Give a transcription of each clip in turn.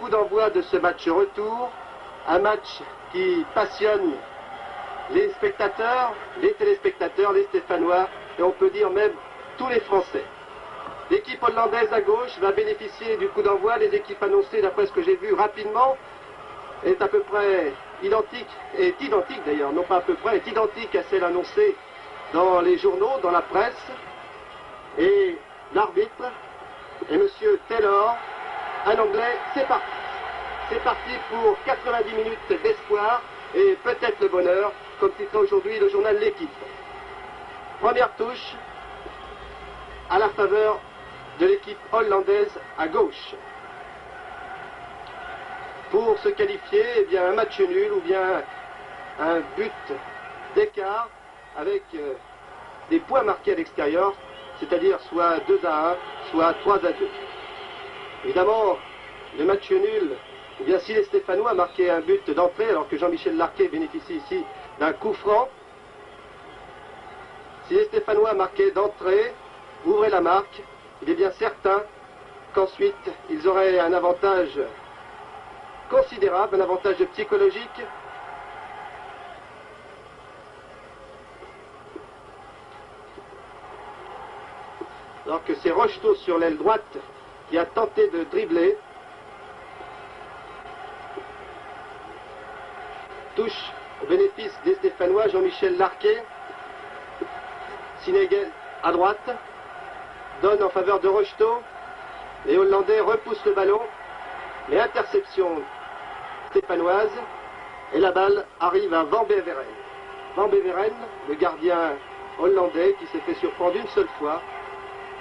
coup d'envoi de ce match retour, un match qui passionne les spectateurs, les téléspectateurs, les Stéphanois, et on peut dire même tous les Français. L'équipe hollandaise à gauche va bénéficier du coup d'envoi. Les équipes annoncées, d'après ce que j'ai vu rapidement, est à peu près identique, est identique d'ailleurs, non pas à peu près, est identique à celle annoncée dans les journaux, dans la presse. Et l'arbitre est Monsieur Taylor, un Anglais. C'est parti. C'est parti pour 90 minutes d'espoir et peut-être le bonheur, comme titrait aujourd'hui le journal L'Équipe. Première touche à la faveur de l'équipe hollandaise à gauche. Pour se qualifier, eh bien, un match nul ou bien un but d'écart avec des points marqués à l'extérieur, c'est-à-dire soit 2-1, soit 3-2. Évidemment, le match nul, ou bien si les Stéphanois marquaient un but d'entrée, alors que Jean-Michel Larquet bénéficie ici d'un coup franc, si les Stéphanois marquaient d'entrée, ouvraient la marque, il est bien certain qu'ensuite ils auraient un avantage considérable, un avantage psychologique. Alors que c'est Rocheteau sur l'aile droite qui a tenté de dribbler. Touche au bénéfice des Stéphanois, Jean-Michel Larquet. Sinéguel à droite, donne en faveur de Rocheteau. Les Hollandais repoussent le ballon, mais interception stéphanoise, et la balle arrive à Van Beveren. Van Beveren, le gardien hollandais qui s'est fait surprendre une seule fois,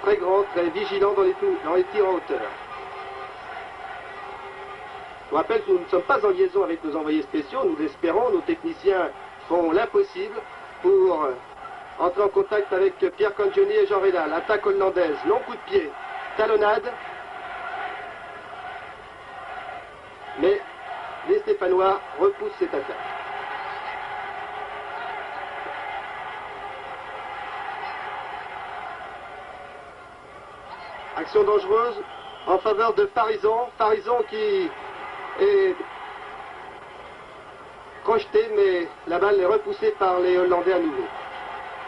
très grand, très vigilant dans les tirs en hauteur. Je vous rappelle que nous ne sommes pas en liaison avec nos envoyés spéciaux, nous l'espérons, nos techniciens font l'impossible pour entrer en contact avec Pierre Cangioni et Jean Rédal. Attaque hollandaise, long coup de pied, talonnade. Mais les Stéphanois repoussent cette attaque. Action dangereuse en faveur de Farison. Farison qui est projeté, mais la balle est repoussée par les Hollandais à nouveau.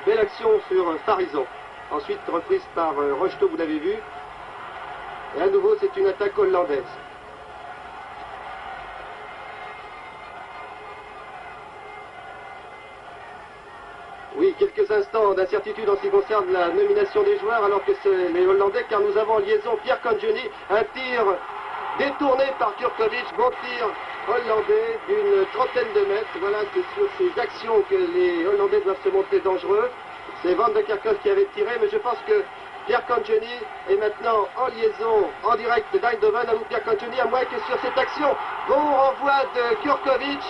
Belle action sur Farison. Ensuite reprise par Rocheteau, vous l'avez vu. Et à nouveau, c'est une attaque hollandaise. Oui, quelques instants d'incertitude en ce qui concerne la nomination des joueurs, alors que c'est les Hollandais, car nous avons en liaison Pierre Cangioni, un tir détourné par Kurkovic, bon tir hollandais d'une trentaine de mètres. Voilà, c'est sur ces actions que les Hollandais doivent se montrer dangereux. C'est Van de Kerkhoff qui avait tiré, mais je pense que Pierre Cangioni est maintenant en liaison, en direct d'Eindhoven. À vous Pierre Cangioni, à moins que sur cette action, bon renvoi de Kurkovic,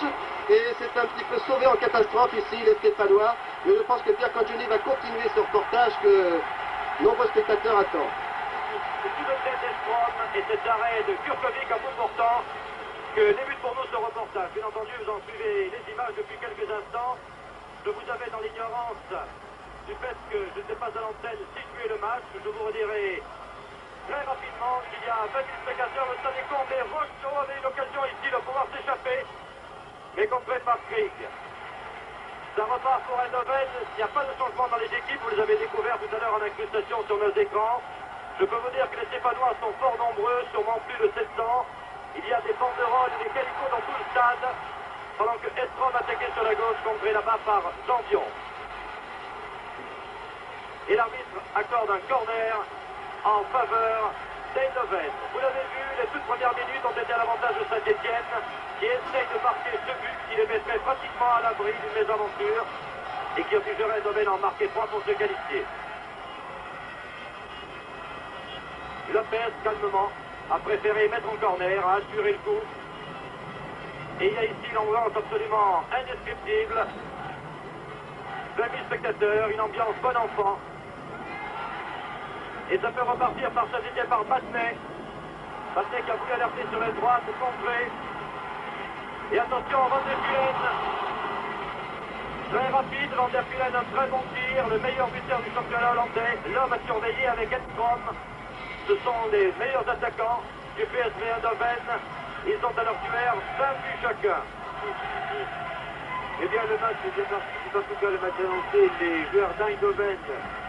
et c'est un petit peu sauvé en catastrophe ici, les Stéphanois. Mais je pense que Pierre Cangioni va continuer ce reportage que nombreux spectateurs attendent. C'est tout le tête d'Estrom et cet arrêt de Kurkovic à bout portant que débute pour nous ce reportage. Bien entendu, vous en suivez les images depuis quelques instants. Je vous avais dans l'ignorance du fait que je n'étais pas à l'antenne situer le match. Je vous redirai très rapidement qu'il y a 20 000 spectateurs. Le stade est comblé. Rocheteau avait une occasion ici de pouvoir s'échapper, mais contré par Krieg. Ça repart pour Eindhoven. Il n'y a pas de changement dans les équipes. Vous les avez découverts tout à l'heure en incrustation sur nos écrans. Je peux vous dire que les Stéphanois sont fort nombreux, sûrement plus de 700. Il y a des banderoles et des calicots dans tout le stade, pendant que Estrom attaquait sur la gauche, contré là-bas par Jean-Dion. Et l'arbitre accorde un corner en faveur d'Eindhoven. Vous l'avez vu, les toutes premières minutes ont été à l'avantage de Saint-Étienne, qui essaye de marquer ce but qui les mettrait pratiquement à l'abri d'une mésaventure et qui obligerait Eindhoven à en marquer 3 pour se qualifier. Lopez, calmement, a préféré mettre en corner, a assuré le coup. Et il y a ici une ambiance absolument indescriptible. 20 000 spectateurs, une ambiance bon enfant. Et ça peut repartir par Saint-Étienne par Battenet. Battenet qui a voulu alerter sur la droite, contré. Et attention, Van der Kulen. Très rapide, Van der Kulen, un très bon tir, le meilleur buteur du championnat hollandais. L'homme à surveiller avec Estrom. Ce sont les meilleurs attaquants. du PSV Eindhoven. Ils sont à leur tueur, 20 buts chacun. Eh bien, le match est bien parti. En tout cas, le match annoncé, les joueurs d'Eindhoven,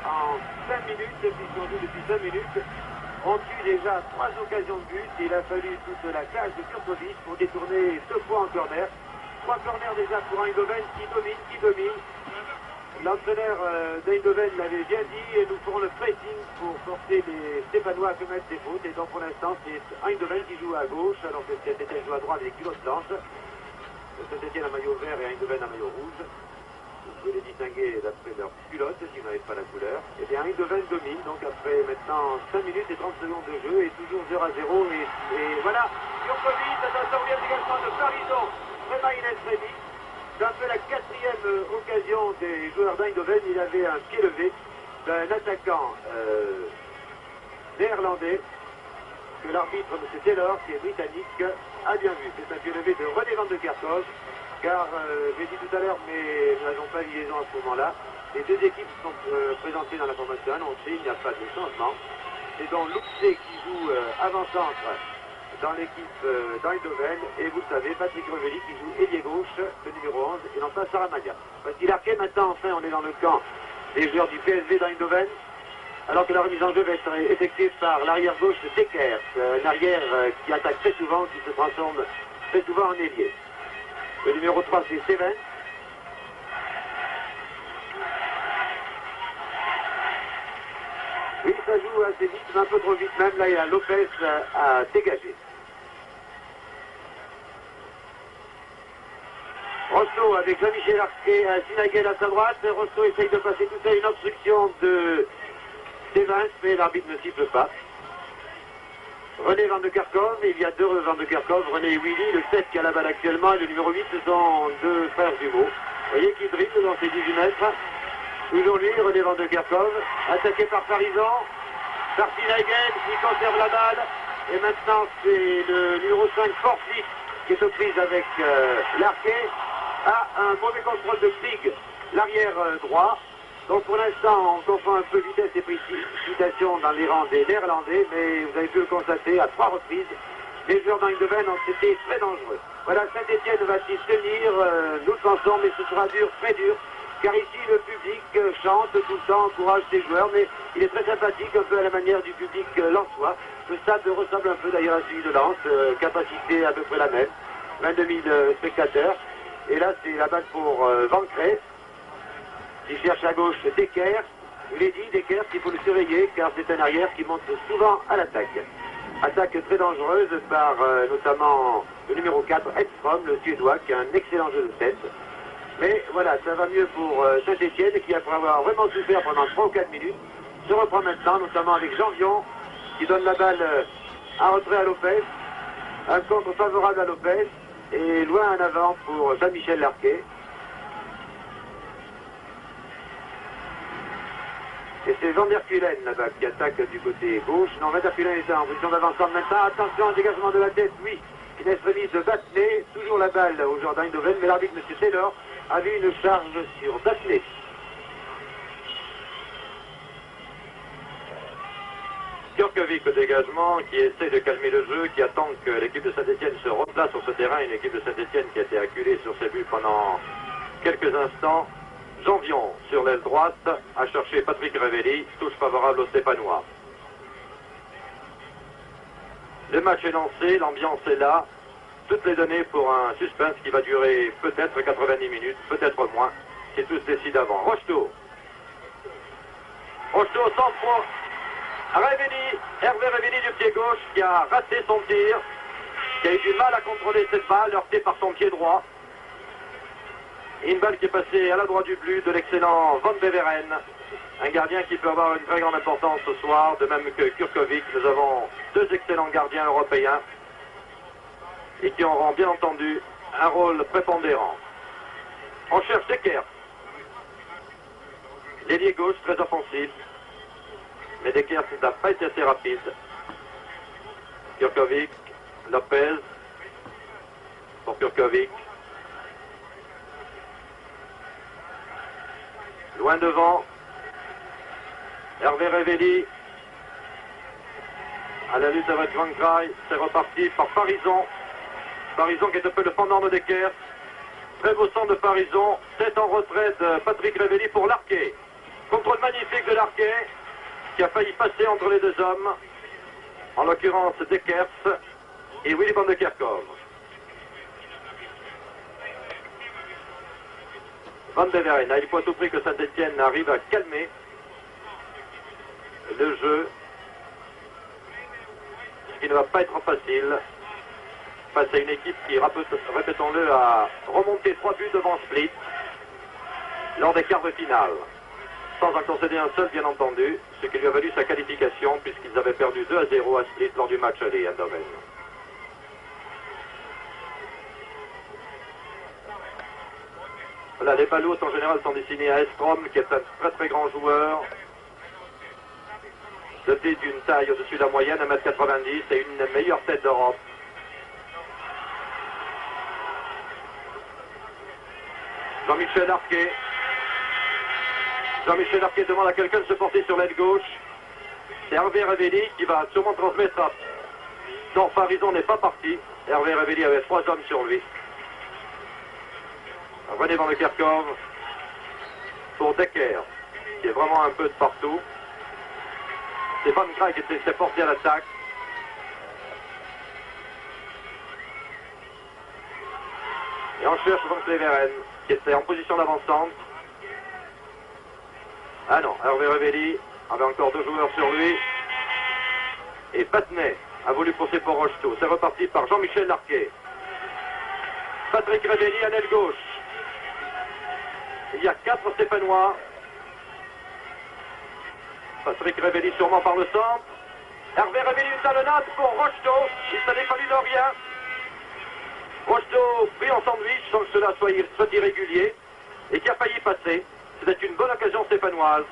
en 5 minutes, puisqu'on joue depuis 5 minutes, ont eu déjà 3 occasions de but. Il a fallu toute la cage de Kurkovic pour détourner 2 fois en corner. 3 corners déjà pour Eindhoven qui domine. L'entraîneur d'Eindhoven l'avait bien dit, et nous ferons le pressing pour forcer les Stéphanois à commettre des fautes. Et donc pour l'instant, c'est Eindhoven qui joue à gauche, alors que Saint-Étienne joue à droite avec culottes blanches. Saint-Étienne a maillot vert et Eindhoven a maillot rouge. Vous pouvez les distinguer d'après leur culotte, si vous n'avez pas la couleur. Et bien Eindhoven domine, donc après maintenant 5 minutes et 30 secondes de jeu, et toujours 0-0. Et voilà, Kurkovic, attention, vient également de Farison. Vraiment, il est très vite. C'est un peu la 4e occasion des joueurs d'Eindhoven. Il avait un pied levé d'un attaquant néerlandais que l'arbitre, M. Taylor, qui est britannique, a bien vu. C'est un pied levé de René van de Kerkhoff, car j'ai dit tout à l'heure, mais nous n'avons pas liaison à ce moment-là. Les 2 équipes sont présentées dans la formation annoncée, il n'y a pas de changement. C'est donc Luxé qui joue avant-centre dans l'équipe d'Eindhoven, et vous le savez, Patrick Revelli qui joue ailier gauche, le numéro 11, et non pas Saramadia. Parce qu'il a fait maintenant, enfin, on est dans le camp des joueurs du PSV d'Eindhoven, alors que la remise en jeu va être effectuée par l'arrière gauche de Dekers, un arrière qui attaque très souvent, qui se transforme très souvent en ailier. Le numéro 3, c'est Seven. Oui, ça joue assez vite, mais un peu trop vite même. Là, il y a Lopez à dégager. Rosto avec Jean-Michel Arquet à Sinagel à sa droite. Rosto essaye de passer tout ça, une obstruction de Stevens, mais l'arbitre ne siffle pas. René van de Kerkhoff, il y a 2 van de Kerkhoff, René et Willy, le 7 qui a la balle actuellement, et le numéro 8, ce sont 2 frères jumeaux. Vous voyez qui dribble dans ses 18 mètres. Toujours lui, René van de Kerkhoff, attaqué par Farison, par Sinagel qui conserve la balle. Et maintenant, c'est le numéro 5, Forsyth, qui est aux prises avec Larquet, a un mauvais contrôle de Krieg, l'arrière droit. Donc pour l'instant, on confond un peu vitesse et précipitation dans les rangs des Néerlandais, mais vous avez pu le constater à 3 reprises, les joueurs d'Eindhoven ont été très dangereux. Voilà, Saint-Étienne va-t-il tenir, nous le pensons, mais ce sera dur, très dur, car ici le public chante tout le temps, encourage ses joueurs, mais il est très sympathique, un peu à la manière du public lensois. Le stade ressemble un peu d'ailleurs à celui de Lens, capacité à peu près la même, 22 000 spectateurs. Et là, c'est la balle pour Van Cres, qui cherche à gauche Dekers. Je l'ai dit, Dekers, il faut le surveiller, car c'est un arrière qui monte souvent à l'attaque. Attaque très dangereuse par notamment le numéro 4, Edstrom, le Suédois, qui a un excellent jeu de tête. Mais voilà, ça va mieux pour Saint-Étienne, qui après avoir vraiment souffert pendant 3 ou 4 minutes, se reprend maintenant, notamment avec Jean-Vion, qui donne la balle en retrait à Lopez. Un contre favorable à Lopez, et loin en avant pour Jean-Michel Larquet. Et c'est Van der Kulen là-bas qui attaque du côté gauche. Non, Van der Kulen est en position d'avancement maintenant. Attention, un dégagement de la tête, oui. Qui laisse remise de Battenet. Toujours la balle au joueur d'Eindhoven, mais l'arbitre, M. Taylor, a vu une charge sur Battenet. Kurkovic au dégagement, qui essaie de calmer le jeu, qui attend que l'équipe de Saint-Étienne se replace sur ce terrain. Une équipe de Saint-Étienne qui a été acculée sur ses buts pendant quelques instants. Jean-Vion sur l'aile droite a cherché Patrick Revelli, touche favorable aux Stéphanois. Le match est lancé, l'ambiance est là. Toutes les données pour un suspense qui va durer peut-être 90 minutes, peut-être moins, si tout se décide avant. Rocheteau. Rocheteau sans point. Revelli, Hervé Revelli du pied gauche qui a raté son tir, qui a eu du mal à contrôler cette balle, heurtée par son pied droit. Une balle qui est passée à la droite du but de l'excellent Van Beveren, un gardien qui peut avoir une très grande importance ce soir, de même que Kurkovic. Nous avons 2 excellents gardiens européens et qui auront bien entendu un rôle prépondérant. On cherche Dekers, l'ailier gauche très offensif, mais Dekers n'a pas été assez rapide. Kurkovic, Lopez, pour Kurkovic. Loin devant, Hervé Revelli, à la lutte avec Van Graay. C'est reparti par Farison. Farison qui est un peu le pendant de Dekers. Très beau centre de Farison. C'est en retrait de Patrick Révelli pour Larquet. Contrôle magnifique de Larquet qui a failli passer entre les deux hommes. En l'occurrence Dekers et Willy van de Kerkhoff. Van de Veren, il faut à tout prix que Saint-Etienne arrive à calmer le jeu, ce qui ne va pas être facile face à une équipe qui, répétons-le, a remonté 3 buts devant Split lors des quarts de finale, sans en concéder un seul bien entendu, ce qui lui a valu sa qualification puisqu'ils avaient perdu 2-0 à Split lors du match aller à Eindhoven. Voilà, les ballots en général sont destinés à Estrom, qui est un très très grand joueur, doté d'une taille au-dessus de la moyenne, 1m90 et une meilleure tête d'Europe. Jean-Michel Larquet. Jean-Michel Larquet demande à quelqu'un de se porter sur l'aile gauche. C'est Hervé Révelli qui va sûrement transmettre à... Non, Farison n'est pas parti. Hervé Révelli avait 3 hommes sur lui. René van de Kerkhoff pour Dekers, qui est vraiment un peu de partout. C'est Van Graay qui s'est porté à l'attaque. Et on cherche Van Cleveren, qui était en position d'avancante. Ah non, Hervé Révelli avait encore 2 joueurs sur lui. Et Patnais a voulu pousser pour Rocheteau. C'est reparti par Jean-Michel Larquet. Patrick Révelli à l'aile gauche. Il y a 4 Stéphanois. Patrick Révelli sûrement par le centre. Hervé Révelli, une talonnade pour Rocheteau. Il s'en est fallu de rien. Rocheteau pris en sandwich sans que cela soit irrégulier et qui a failli passer. C'était une bonne occasion stéphanoise.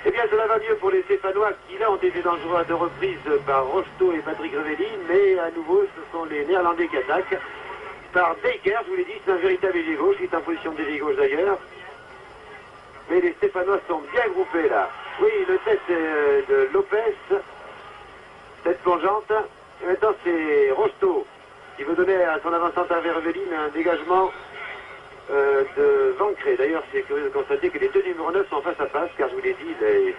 Eh bien, cela va mieux pour les Stéphanois qui là ont été dangereux à 2 reprises par Rocheteau et Patrick Révelli, mais à nouveau ce sont les Néerlandais qui attaquent. Par Dekers, je vous l'ai dit, c'est un véritable ailier gauche, il est en position d'ailier gauche d'ailleurs. Mais les Stéphanois sont bien groupés là. Oui, le tête de Lopez, tête plongeante. Et maintenant c'est Rocheteau qui veut donner à son avançante Hervé Révelli un dégagement de Van Graay. D'ailleurs, c'est curieux de constater que les 2 numéros 9 sont face à face, car je vous l'ai dit, il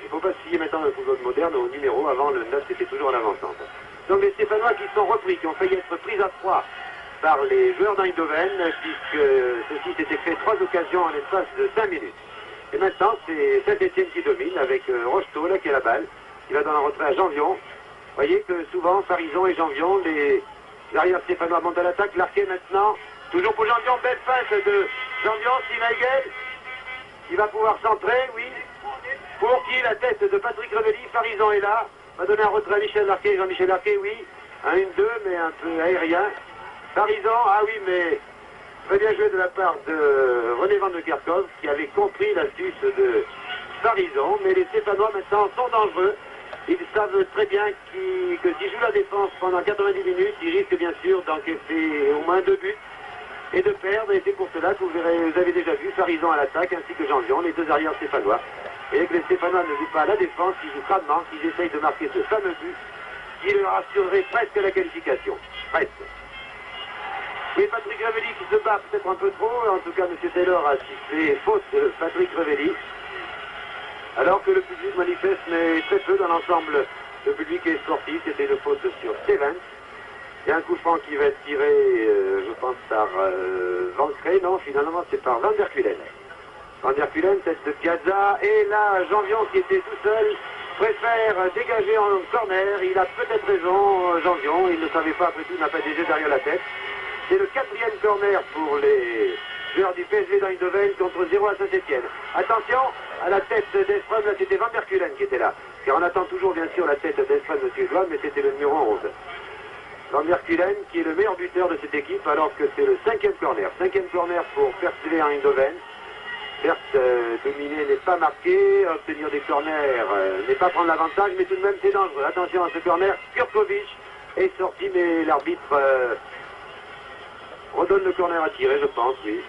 ne faut pas se fier maintenant dans le football moderne au numéro. Avant, le 9 c'était toujours en avançante. Donc les Stéphanois qui sont repris, qui ont failli être pris à froid par les joueurs d'Eindhoven, puisque ceci s'était fait 3 occasions en l'espace de 5 minutes. Et maintenant, c'est Saint-Etienne qui domine avec Rocheteau, là, qui a la balle, qui va dans la retrait à Janvion. Vous voyez que souvent, Farison et Janvion, les arrières stéphanois montent à l'attaque. Larquet maintenant, toujours pour Janvion, belle feinte de Janvion, Simaïgel, qui va pouvoir centrer, oui. Pour qui la tête de Patrick Révelli, Farison est là, va donner un retrait à Michel Larquet, Jean-Michel Larquet, oui. Un 1-2, mais un peu aérien. Farison, ah oui, mais très bien joué de la part de René van de Kerkhoff, qui avait compris l'astuce de Farison, mais les Stéphanois maintenant sont dangereux. Ils savent très bien que s'ils jouent la défense pendant 90 minutes, ils risquent bien sûr d'encaisser au moins 2 buts et de perdre. Et c'est pour cela que vous avez déjà vu Farison à l'attaque ainsi que Janvion, les 2 arrières stéphanois. Et que les Stéphanois ne jouent pas à la défense, ils jouent crânement, ils essayent de marquer ce fameux but qui leur assurerait presque la qualification. Presque. Oui, Patrick Révelli qui se bat peut-être un peu trop. En tout cas, M. Taylor a sifflé faute de Patrick Révelli. Alors que le public manifeste, mais très peu dans l'ensemble. Le public est sportif, c'était une faute sur Stevens. Il y a un coup franc qui va être tiré, je pense, par Van Graay. Non, finalement, c'est par Van der Kulen. Van der Kulen, tête de Piazza. Et là, Janvion, qui était tout seul, préfère dégager en corner. Il a peut-être raison, Janvion. Il ne savait pas, après tout, il n'a pas des yeux derrière la tête. C'est le 4e corner pour les joueurs du PSV d'Eindhoven contre 0 à Saint-Etienne. Attention à la tête d'Eström, là c'était Van der Kulen qui était là. Car on attend toujours bien sûr la tête d'Eström de Suédois, mais c'était le numéro 11. Van der Kulen qui est le meilleur buteur de cette équipe alors que c'est le 5e corner. 5e corner pour PSV à Eindhoven. Certes, dominer n'est pas marqué, obtenir des corners n'est pas prendre l'avantage, mais tout de même c'est dangereux. Attention à ce corner, Kurkovic est sorti, mais l'arbitre redonne le corner à tirer, je pense, oui.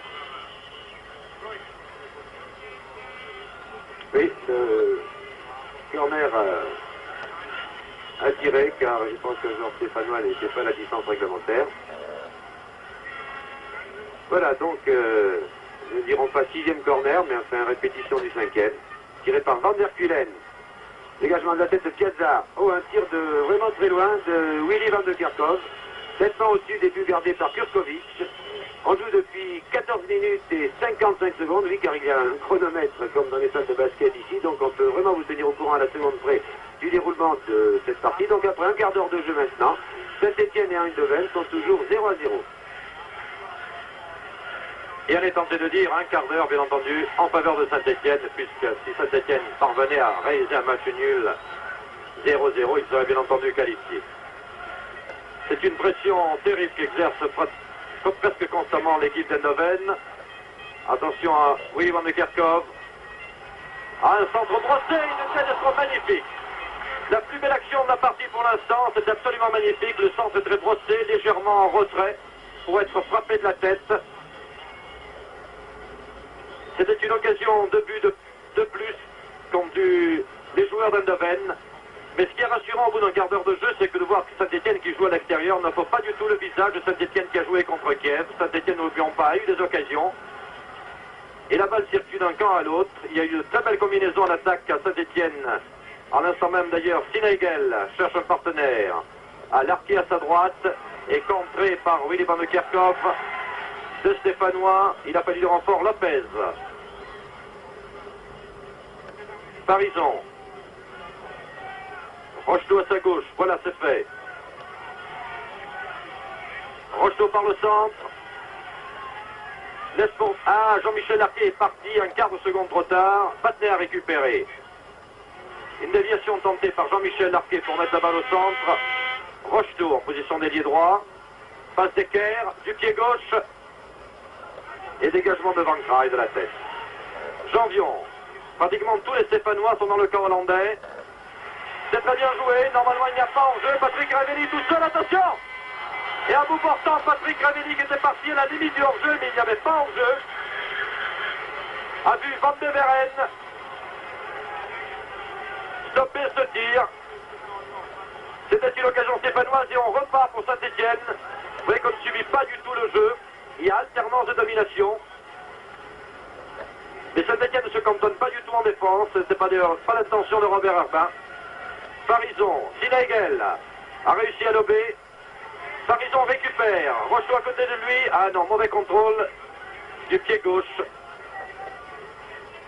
Oui, le corner à tirer, car je pense que Georges Stéphanois n'était pas à la distance réglementaire. Voilà, donc, ne dirons pas 6e corner, mais enfin répétition du 5e. Tiré par Van der Kulen. Dégagement de la tête de Piazza. Oh, un tir de vraiment très loin de Willy Van de Kerkhoff. Nettement au-dessus des buts gardés par Kurkovic. On joue depuis 14 minutes et 55 secondes, oui, car il y a un chronomètre comme dans les salles de basket ici, donc on peut vraiment vous tenir au courant à la seconde près du déroulement de cette partie. Donc après un quart d'heure de jeu maintenant, Saint-Étienne et Eindhoven sont toujours 0-0. Et on est tenté de dire un quart d'heure, bien entendu, en faveur de Saint-Étienne, puisque si Saint-Étienne parvenait à réaliser un match nul 0-0, il serait bien entendu qualifié. C'est une pression terrible qu'exerce presque constamment l'équipe d'Eindhoven. Attention à Willy Van de Kerkhoff. Un centre brossé, une tête d'être magnifique. La plus belle action de la partie pour l'instant, c'est absolument magnifique. Le centre est très brossé, légèrement en retrait pour être frappé de la tête. C'était une occasion de but de plus contre les joueurs d'Eindhoven. Mais ce qui est rassurant au bout d'un quart d'heure de jeu, c'est que de voir que Saint-Étienne qui joue à l'extérieur ne faut pas du tout le visage de Saint-Étienne qui a joué contre Kiev. Saint-Étienne, n'oublions pas, a eu des occasions. Et la balle circule d'un camp à l'autre. Il y a eu de très belles combinaisons en attaque à Saint-Étienne. En l'instant même d'ailleurs, Sinagel cherche un partenaire. À l'arqué à sa droite et contré par Willy Van de Kerkhoff. De Stéphanois, il a fallu du renfort Lopez. Parison. Rocheteau à sa gauche, voilà, c'est fait. Rocheteau par le centre. Laisse pour... Ah, Jean-Michel Larquet est parti, un quart de seconde trop tard. Patnais a récupéré. Une déviation tentée par Jean-Michel Larquet pour mettre la balle au centre. Rocheteau en position d'ailier droit. Passe d'équerre, du pied gauche. Et dégagement de Van Kraai de la tête. Janvion. Pratiquement tous les Stéphanois sont dans le camp hollandais. C'est très bien joué. Normalement, il n'y a pas en jeu. Patrick Ravelli tout seul. Attention! Et à bout portant, Patrick Ravelli qui était parti à la limite du hors-jeu, mais il n'y avait pas hors-jeu. A vu Van de Veren stopper ce tir. C'était une occasion stéphanoise et on repart pour Saint-Étienne. Vous voyez qu'on ne subit pas du tout le jeu. Il y a alternance de domination. Mais Saint-Étienne ne se cantonne pas du tout en défense. C'est pas l'intention de Robert Herbin. Parison, Sinagel a réussi à lober. Parison récupère. Rocheteau à côté de lui. Ah non, mauvais contrôle du pied gauche.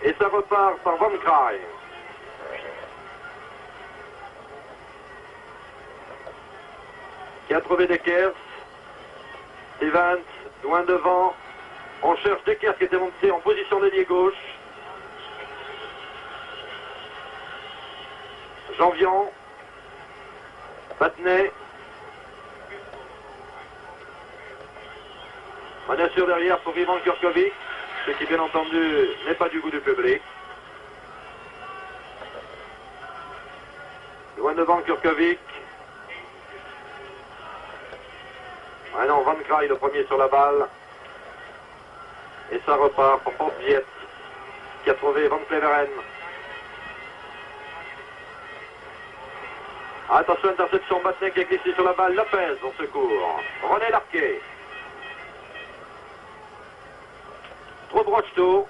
Et ça repart par Van Kraai. Qui a trouvé Dekers. Evans, loin devant. On cherche Dekers qui était monté en position d'ailier gauche. Janvion. Patnais. On assure derrière pour Ivan Kurkovic, ce qui bien entendu n'est pas du goût du public. Loin devant Kurkovic. Ah non, Van Kraai le premier sur la balle. Et ça repart pour Portviet qui a trouvé Van Cleveren. Attention, interception, Batnek qui a glissé sur la balle. Lopez au secours. René Larquet. Trop de Rocheteau.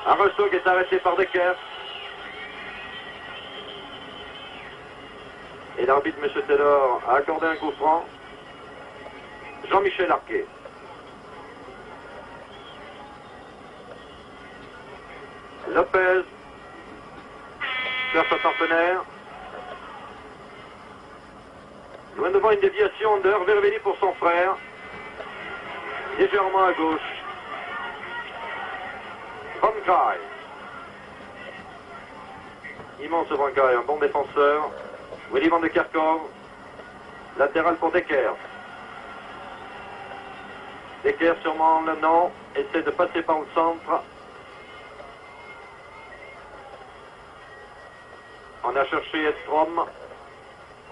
Un Rocheteau qui est arrêté par Dekers. Et l'arbitre, M. Taylor, a accordé un coup franc. Jean-Michel Larquet. Lopez cherche un partenaire. Loin devant une déviation de Hervé Ravelli pour son frère. Légèrement à gauche. Van Kraai. Immense Van Kraai, un bon défenseur. Willy Van de Kerkhoff. Latéral pour Dekers. Dekers sûrement le nom. Essaie de passer par le centre. On a cherché Edstrom.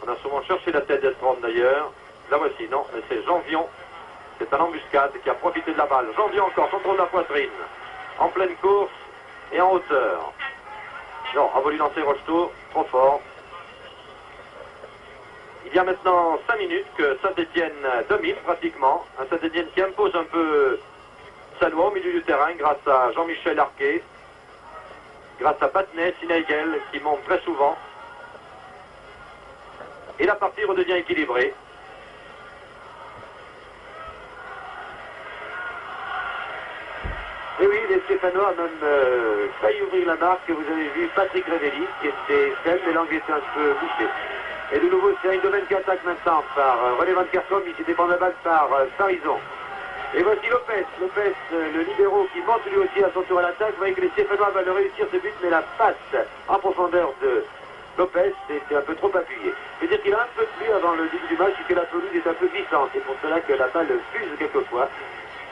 On a sûrement cherché la tête d'Edstrom d'ailleurs. Là voici, non, mais c'est Janvion. C'est un embuscade qui a profité de la balle. Janvion encore, contrôle de la poitrine. en pleine course et en hauteur. Non, a voulu lancer Rocheteau, trop fort. Il y a maintenant 5 minutes que Saint-Étienne domine pratiquement. Un Saint-Étienne qui impose un peu sa loi au milieu du terrain grâce à Jean-Michel Arquet, grâce à Battenet, Sinaigel qui monte très souvent. Et la partie redevient équilibrée. Et oui, les Stéphanois ont même failli ouvrir la marque. Vous avez vu Patrick Révelli qui était faible, les langues étaient un peu bouchées. Et de nouveau, c'est Eindhoven qui attaque maintenant par René Van Kerkhove, il s'est défendu la balle par Farison. Et voici Lopez, le libéro qui monte lui aussi à son tour à l'attaque. Vous voyez que les Stéphanois veulent réussir ce but, mais la passe en profondeur de Lopez était un peu trop appuyée. Je veux dire qu'il a un peu plu avant le début du match et que la pelouse est un peu glissante. C'est pour cela que la balle fuse quelquefois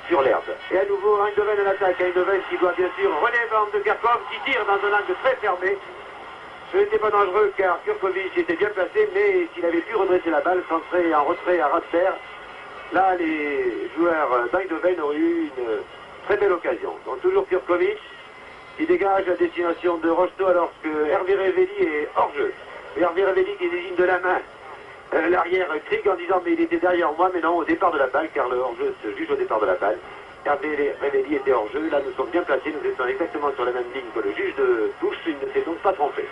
sur l'herbe. Et à nouveau, Eindhoven à l'attaque. Eindhoven qui doit bien sûr René Van Kerkhove qui tire dans un angle très fermé. Ce n'était pas dangereux car Kurkovic était bien placé, mais s'il avait pu redresser la balle, centré en retrait à ras de terre, là les joueurs d'Eindhoven auraient eu une très belle occasion. Donc toujours Kurkovic qui dégage à destination de Rocheteau alors que Hervé Révelli est hors jeu. Et Hervé Révelli qui désigne de la main l'arrière Krieg en disant mais il était derrière moi, mais non, au départ de la balle, car le hors-jeu se juge au départ de la balle. Hervé Révelli était hors jeu, là nous sommes bien placés, nous étions exactement sur la même ligne que le juge de touche, il ne s'est donc pas trompé.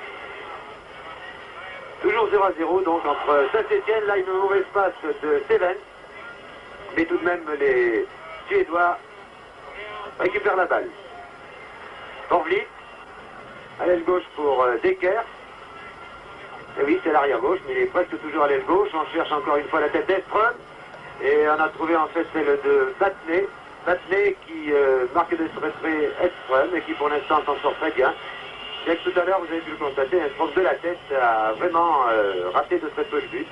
Toujours 0-0 donc entre Saint-Étienne, là une mauvaise passe de Stevens, mais tout de même les Suédois récupèrent la balle. Orvlit, à l'aile gauche pour Decker. Et oui, c'est l'arrière gauche, mais il est presque toujours à l'aile gauche. On cherche encore une fois la tête d'Eström. Et on a trouvé en fait celle de Battenet. Battenet qui marque de ce retrait Eström et qui pour l'instant s'en sort très bien. Bien que tout à l'heure, vous avez pu le constater, un stroke de la tête a vraiment raté de très peu le but.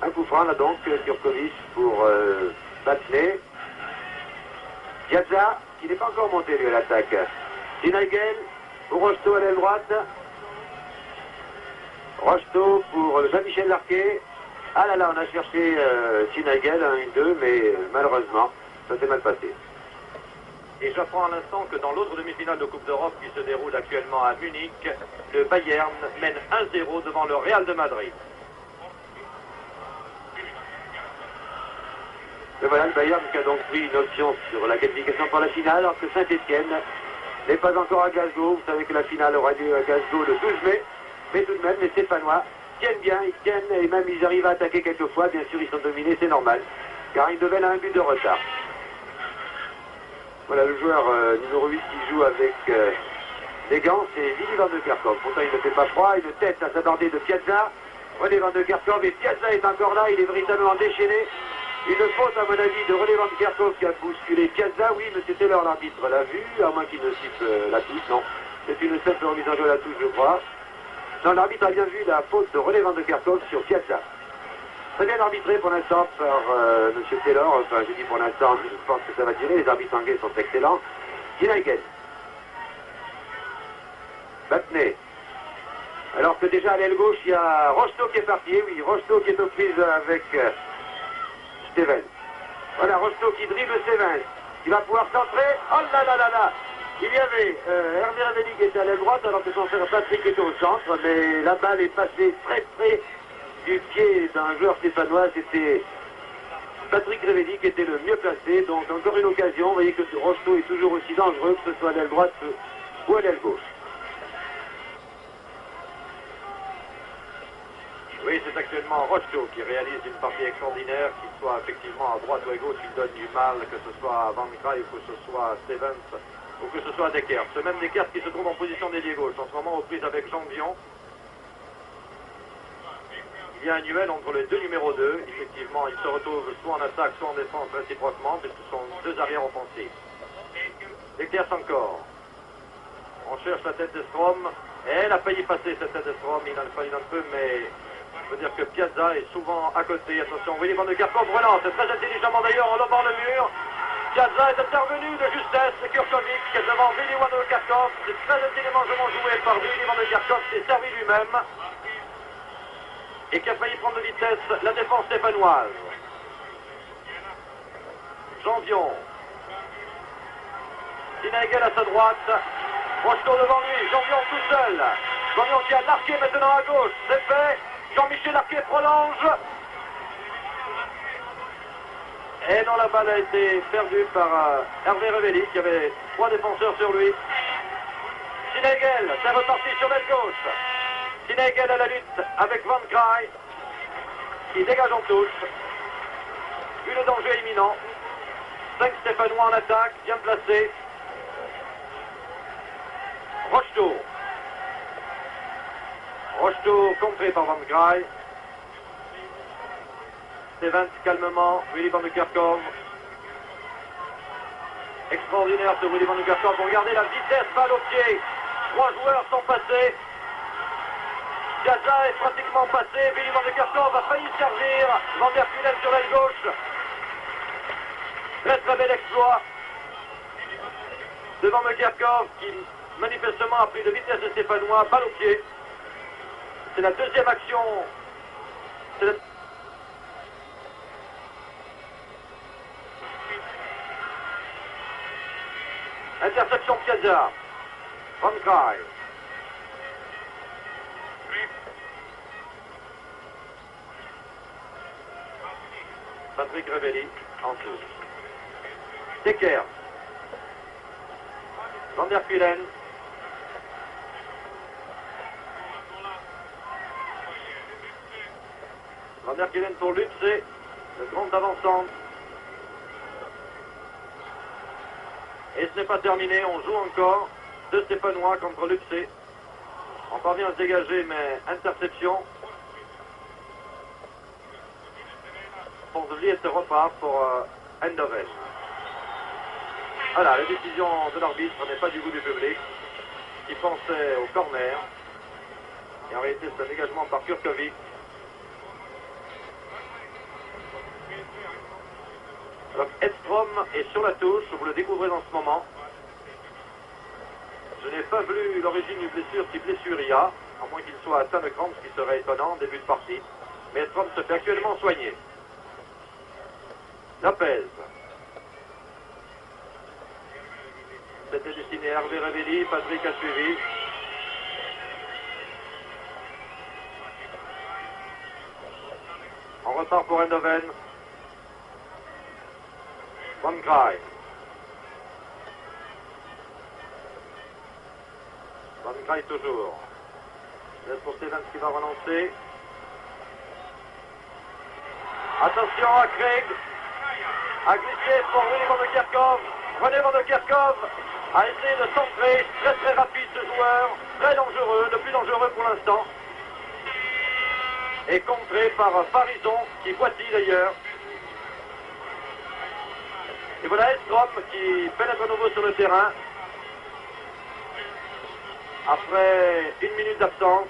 Un coup franc là donc, Kurkovic pour Battenet. Piazza, qui n'est pas encore monté lui à l'attaque. Sinaigel pour Rocheteau à l'aile droite. Rocheteau pour Jean-Michel Larquet. Ah là là, on a cherché Sinaigel, 1-2, mais malheureusement, ça s'est mal passé. Et j'apprends à l'instant que dans l'autre demi-finale de Coupe d'Europe qui se déroule actuellement à Munich, le Bayern mène 1-0 devant le Real de Madrid. Et voilà le Bayern qui a donc pris une option sur la qualification pour la finale, alors que Saint-Étienne n'est pas encore à Glasgow. Vous savez que la finale aura lieu à Glasgow le 12 mai. Mais tout de même, les Stéphanois tiennent bien, ils tiennent et même ils arrivent à attaquer quelquefois. Bien sûr, ils sont dominés, c'est normal, car ils devaient un but de retard. Voilà le joueur numéro 8 qui joue avec les gants, c'est Willy Van Kerkhove. Pourtant, il ne fait pas froid, une tête à s'aborder de Piazza. René Van Kerkhove et Piazza est encore là, il est véritablement déchaîné. Une faute, à mon avis, de René Van Kerkhove qui a bousculé Piazza. Oui, mais c'était leur l'arbitre l'a vu, à moins qu'il ne siffle la touche. Non, c'est une simple remise en jeu à la touche, je crois. Non, l'arbitre a bien vu la faute de René Van Kerkhove sur Piazza. Très bien arbitré pour l'instant par M. Taylor. Enfin, je dis pour l'instant, je pense que ça va tirer. Les arbitres anglais sont excellents. Sinaigel. Battenet. Alors que déjà à l'aile gauche, il y a Rocheteau qui est parti. Et oui, Rocheteau qui est aux prises avec Stevens. Voilà, Rocheteau qui dribble Stevens. Il va pouvoir centrer. Oh là là là là. Il y avait Hervé Révelli qui était à l'aile droite alors que son frère Patrick était au centre. Mais la balle est passée très près du pied d'un joueur stéphanois. C'était Patrick Révelli qui était le mieux placé. Donc encore une occasion. Vous voyez que Rocheteau est toujours aussi dangereux que ce soit à l'aile droite ou à l'aile gauche. Oui, c'est actuellement Rocheteau qui réalise une partie extraordinaire, qu'il soit effectivement à droite ou à gauche, il donne du mal, que ce soit à Van Graaf, que ce soit à Stevens, ou que ce soit à Decker. Ce même Decker qui se trouve en position d'ailier gauche, en ce moment aux prises avec Jean Vion. Il y a un duel entre les deux numéros 2. Effectivement, ils se retrouvent soit en attaque, soit en défense réciproquement, puisque ce sont deux arrières offensifs. Decker encore. On cherche la tête de Strom. Et elle a failli passer cette tête de Strom, il en a fallu un peu, mais je veux dire que Piazza est souvent à côté. Attention, Willy Van Kerkhove relance très intelligemment d'ailleurs en lobant le mur. Piazza est intervenu de justesse, Kurkovic devant Willy Van Kerkhove. C'est très intelligemment joué par Willy Van Kerkhove, s'est servi lui-même. Et qui a failli prendre de vitesse la défense stéphanoise. Jean Vion Sinagel à sa droite. Rocheteau devant lui. Jean-Vion tout seul. Jean-Vion qui a Larquet maintenant à gauche. C'est fait. Jean-Michel Larquet prolonge. Et non, la balle a été perdue par Hervé Revelli qui avait 3 défenseurs sur lui. Sinagel, c'est reparti sur l'aile gauche. Sinagel à la lutte avec Van Kraai qui dégage en touche. Vu le danger imminent. 5 Stéphanois en attaque, bien placé. Rocheteau. Rocheteau contré par Van Kraai. Stevens calmement, Willy van de Kerkhoff. Extraordinaire ce Willy van de Kerkhoff. Regardez la vitesse, balle au pied. 3 joueurs sont passés. Gaza est pratiquement passé. Willy van de Kerkhoff a failli servir. Van der Kulen sur l'aile gauche. Très très bel exploit. Devant de Kerkhoff qui manifestement a pris de vitesse de Stéphanois. Balle au pied. C'est la deuxième action. C'est la... Interception Piazza. Van Kraai. Patrick Revelli en touche. Decker. Van der Kulen. Van der Kulen pour Lutze. Le grand avançant. Et ce n'est pas terminé, on joue encore. 2 Stéphanois contre Lutze. On parvient à se dégager, mais interception. Pour Vliet repart pour Eindhoven. Voilà, la décision de l'arbitre n'est pas du goût du public, qui pensait au corner. Et en réalité, c'est un dégagement par Kurkovic. Alors, Edstrom est sur la touche, vous le découvrez dans ce moment. Je n'ai pas vu l'origine du blessure, si blessure il y a, à moins qu'il soit atteint de crampes, ce qui serait étonnant en début de partie. Mais Edstrom se fait actuellement soigner. Lopez. C'était destiné à Hervé Revelli, Patrick a suivi. On repart pour Eindhoven. Van Kraai. Van Kraai toujours. C'est pour Stevens qui va relancer. Attention à Craig. A glissé pour Willy van de Kerkhoff. René van de Kerkhoff a essayé de centrer. Très très rapide ce joueur. Très dangereux, le plus dangereux pour l'instant. Et contré par Farison, qui boitille d'ailleurs. Et voilà Edstrom qui pénètre à nouveau sur le terrain. Après 1 minute d'absence,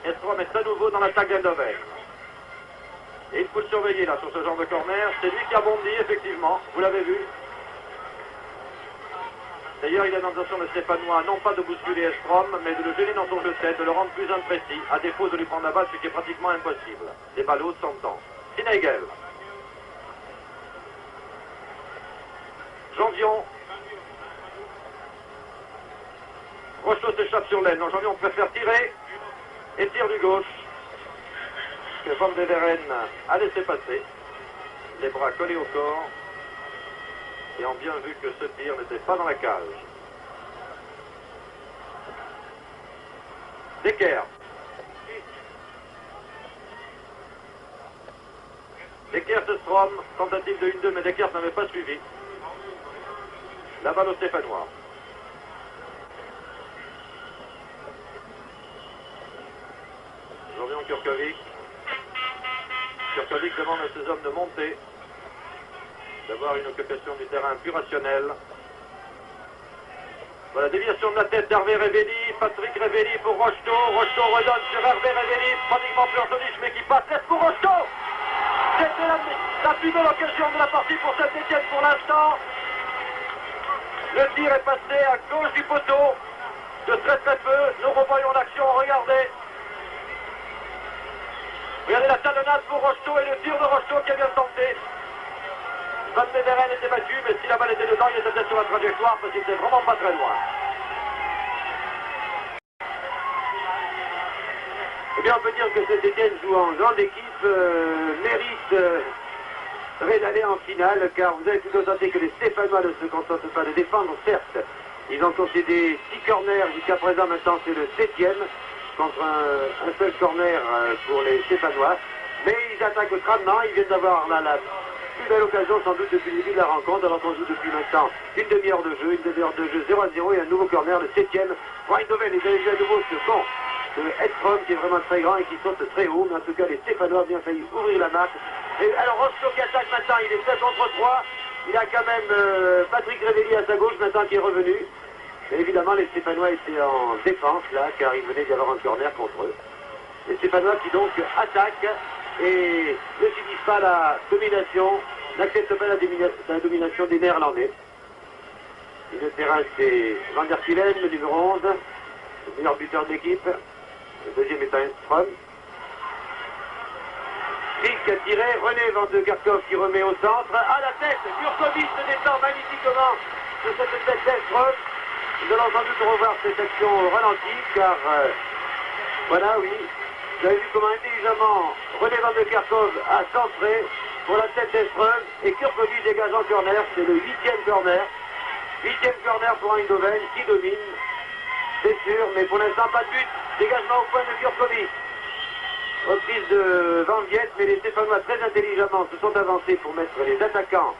Edstrom est à nouveau dans l'attaque d'Eindhoven. Et il faut le surveiller là sur ce genre de corner. C'est lui qui a bondi effectivement, vous l'avez vu. D'ailleurs il a l'intention de Stéphanois non pas de bousculer Edstrom, mais de le gêner dans son jeu de tête, de le rendre plus imprécis, à défaut de lui prendre la balle, ce qui est pratiquement impossible. Les balles hautes s'entendent. Sinagel. Jean-Vion. Rocheteau s'échappe sur l'aile. Non, Jean-Vion préfère tirer. Et tire du gauche. Que Van de Veren a laissé passer. Les bras collés au corps. Et ont bien vu que ce tir n'était pas dans la cage. Decker. Decker se Strom. Tentative de 1-2, mais Decker n'avait pas suivi. La balle au Stéphanois. Jean-Vion Kurkovic. Kurkovic demande à ses hommes de monter, d'avoir une occupation du terrain plus rationnelle. Voilà, déviation de la tête d'Hervé Revelli. Patrick Revelli pour Rocheteau. Rocheteau redonne sur Hervé Revelli. Pratiquement plus orthodoxe, mais qui passe. Laisse pour Rocheteau. C'était la plus belle occasion de la partie pour Saint-Étienne pour l'instant. Le tir est passé à gauche du poteau, de très très peu. Nous revoyons l'action, regardez. Regardez la talonnade pour Rocheteau et le tir de Rocheteau qui est bien tenté. Van Beveren était battu, mais si la balle était dedans, il était peut-être sur la trajectoire parce qu'il était vraiment pas très loin. Eh bien, on peut dire que Saint-Étienne joue en grande équipe, mérite d'aller en finale, car vous avez pu constater que les Stéphanois ne se contentent pas de défendre, certes. Ils ont concédé 6 corners jusqu'à présent, maintenant c'est le 7e, contre un seul corner pour les Stéphanois. Mais ils attaquent crânement, ils viennent d'avoir la plus belle occasion sans doute depuis le début de la rencontre, alors qu'on joue depuis maintenant une demi-heure de jeu, 0-0 et un nouveau corner, le 7e. Pour Eindhoven, ils avaient vu à nouveau ce con de Edstrom qui est vraiment très grand et qui saute très haut, mais en tout cas les Stéphanois ont bien failli ouvrir la marque. Et alors Rocheteau qui attaque maintenant, il est 7 contre 3, il a quand même Patrick Révéli à sa gauche maintenant qui est revenu. Et évidemment les Stéphanois étaient en défense là, car il venait d'y avoir un corner contre eux. Les Stéphanois qui donc attaquent et ne subissent pas la domination, n'acceptent pas la domination des Néerlandais. Et le terrain c'est Van der Kulen, le numéro 11, le meilleur buteur de l'équipe. Le deuxième est Edstrom. Frick a tiré, René Van de Kerkhoff qui remet au centre, à la tête, Jurkovic se descend magnifiquement sur cette tête d'Edstrom. Nous allons sans doute revoir cette action au ralenti, car voilà, oui, vous avez vu comment intelligemment René Van de Kerkhoff a centré pour la tête d'Edstrom et Jurkovic dégage en corner, c'est le 8e corner. 8e corner pour Eindhoven qui domine, c'est sûr, mais pour l'instant pas de but. Dégagement au point de Jurkovic. Reprise de Van Viet, mais les Stéphanois très intelligemment se sont avancés pour mettre les attaquants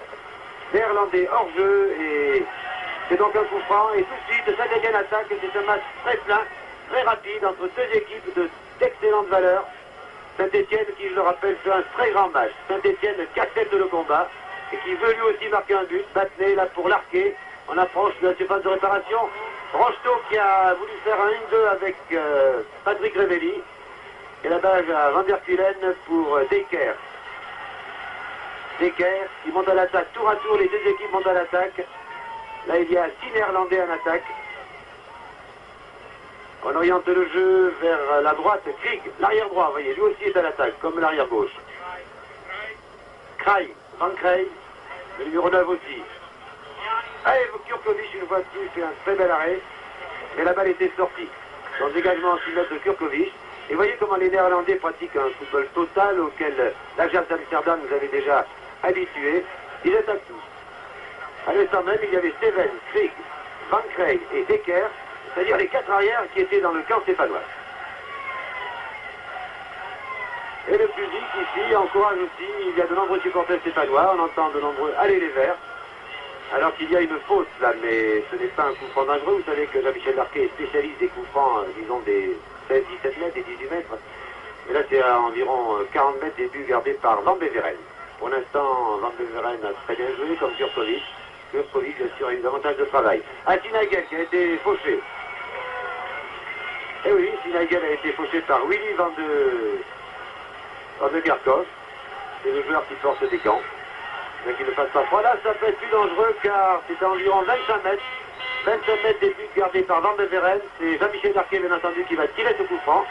néerlandais hors jeu et c'est donc un coup franc et tout de suite Saint-Étienne attaque. C'est un match très plein, très rapide entre deux équipes d'excellente valeur. Saint-Étienne qui, je le rappelle, fait un très grand match. Saint-Étienne qui accepte le combat et qui veut lui aussi marquer un but. Battenay là pour l'arquer. On approche de la surface de réparation. Rocheteau qui a voulu faire un 1-2 avec Patrick Révéli. Et la balle à Van der Kulen pour Dekker. Dekker qui monte à l'attaque. Tour à tour, les deux équipes montent à l'attaque. Là, il y a 6 Néerlandais en attaque. On oriente le jeu vers la droite. Krieg, l'arrière droit, vous voyez, lui aussi est à l'attaque, comme l'arrière gauche. Kraj, Van Kraj, le numéro 9 aussi. Allez, Jurkovic, une fois de plus, fait un très bel arrêt. Mais la balle était sortie. Dans le dégagement en 6 mètres de Jurkovic. Et voyez comment les Néerlandais pratiquent un football total auquel l'Ajax d'Amsterdam nous avait déjà habitués. Ils attaquent tous. À l'instant même, il y avait Steven, Krieg, Van Kraj et Dekker, c'est-à-dire les 4 arrières qui étaient dans le camp stéphanois. Et le public ici encourage aussi, il y a de nombreux supporters stéphanois, on entend de nombreux allez les verts. Alors qu'il y a une faute là, mais ce n'est pas un coup franc dangereux. Vous savez que Jean-Michel Larquet est spécialiste des coups francs, disons des 16, 17 mètres et 18 mètres. Et là, c'est à environ 40 mètres des buts gardés par Van Beveren. Pour l'instant, Van Beveren a très bien joué, comme Jurkovic. Jurkovic, bien sûr, a eu davantage de travail. Sinagel qui a été fauché. Eh oui, Sinagel a été fauché par Willy Van de Kerkhoff. C'est le joueur qui porte des gants. Mais qui ne passe pas froid. Là, ça peut être plus dangereux car c'est à environ 25 mètres. 25 mètres des buts gardés par Van Beveren. C'est Jean-Michel Larquet, bien entendu, qui va tirer ce coup franc.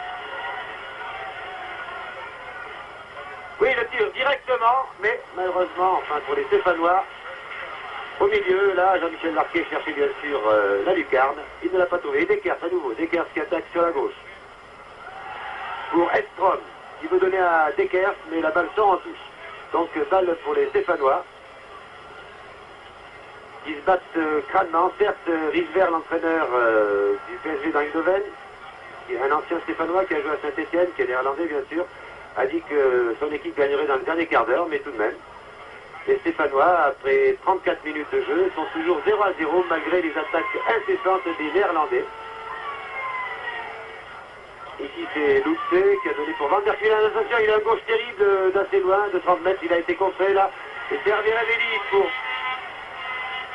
Oui, le tire directement, mais malheureusement, enfin pour les Stéphanois, au milieu, là, Jean-Michel Larquet cherchait bien sûr la lucarne. Il ne l'a pas trouvé. Dekker à nouveau. Dekker qui attaque sur la gauche. Pour Edstrom, qui veut donner à Dekker, mais la balle sort en touche. Donc balle pour les Stéphanois. Ils se battent crânement. Certes, Risver, l'entraîneur du PSG d'Eindhoven, qui est un ancien Stéphanois qui a joué à Saint-Étienne, qui est néerlandais bien sûr, a dit que son équipe gagnerait dans le dernier quart d'heure, mais tout de même. Les Stéphanois, après 34 minutes de jeu, sont toujours 0-0 malgré les attaques incessantes des Néerlandais. Ici c'est Lutze qui a donné pour Van der Kulen. Attention, il a un gauche terrible d'assez loin, de 30 mètres, il a été contré là. Et c'est Hervé Révéli pour